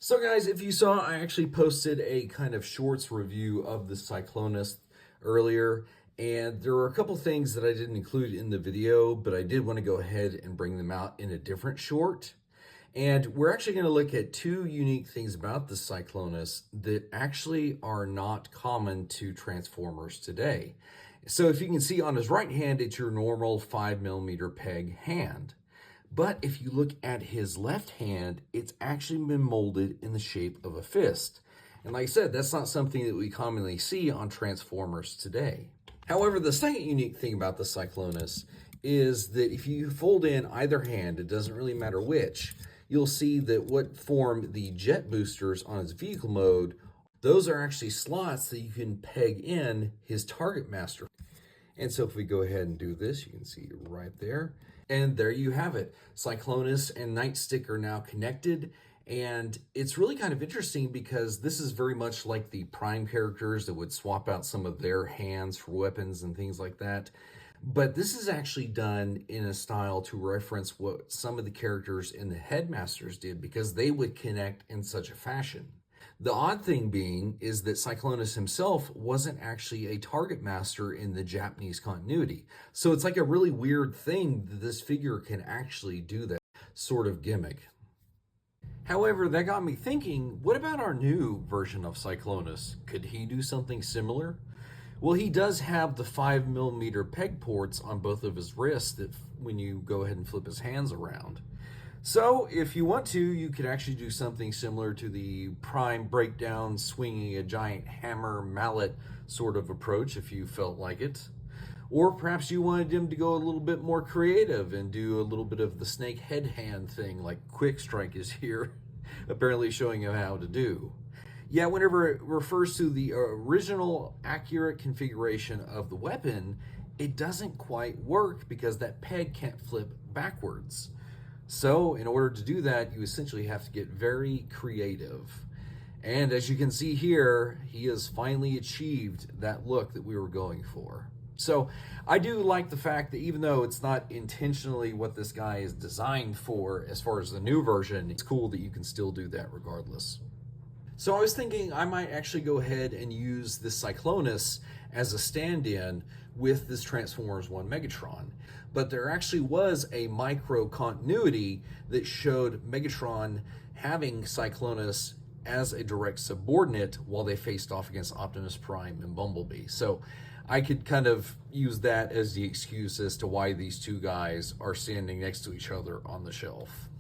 So guys, if you saw, I actually posted a kind of shorts review of the Cyclonus earlier, and there were a couple things that I didn't include in the video, but I did want to go ahead and bring them out in a different short. And we're actually going to look at two unique things about the Cyclonus that actually are not common to transformers today. So if you can see on his right hand, it's your normal 5mm peg hand. But if you look at his left hand, it's actually been molded in the shape of a fist. And like I said, that's not something that we commonly see on Transformers today. However, the second unique thing about the Cyclonus is that if you fold in either hand, it doesn't really matter which, you'll see that what form the jet boosters on his vehicle mode, those are actually slots that you can peg in his target master. And so if we go ahead and do this, you can see right there. And there you have it. Cyclonus and Nightsick are now connected. And it's really kind of interesting because this is very much like the Prime characters that would swap out some of their hands for weapons and things like that. But this is actually done in a style to reference what some of the characters in the Headmasters did, because they would connect in such a fashion. The odd thing being is that Cyclonus himself wasn't actually a target master in the Japanese continuity. So it's like a really weird thing that this figure can actually do that sort of gimmick. However, that got me thinking, what about our new version of Cyclonus? Could he do something similar? Well, he does have the 5mm peg ports on both of his wrists that when you go ahead and flip his hands around. So if you want to, you could actually do something similar to the Prime breakdown, swinging a giant hammer mallet sort of approach if you felt like it. Or perhaps you wanted him to go a little bit more creative and do a little bit of the snake head hand thing like Quick Strike is here, apparently showing you how to do. Yeah, whenever it refers to the original accurate configuration of the weapon, it doesn't quite work because that peg can't flip backwards. So in order to do that, you essentially have to get very creative. And as you can see here, he has finally achieved that look that we were going for. So I do like the fact that even though it's not intentionally what this guy is designed for as far as the new version, it's cool that you can still do that regardless. So I was thinking I might actually go ahead and use this Cyclonus as a stand-in with this Transformers 1 Megatron. But there actually was a micro continuity that showed Megatron having Cyclonus as a direct subordinate while they faced off against Optimus Prime and Bumblebee. So I could kind of use that as the excuse as to why these two guys are standing next to each other on the shelf.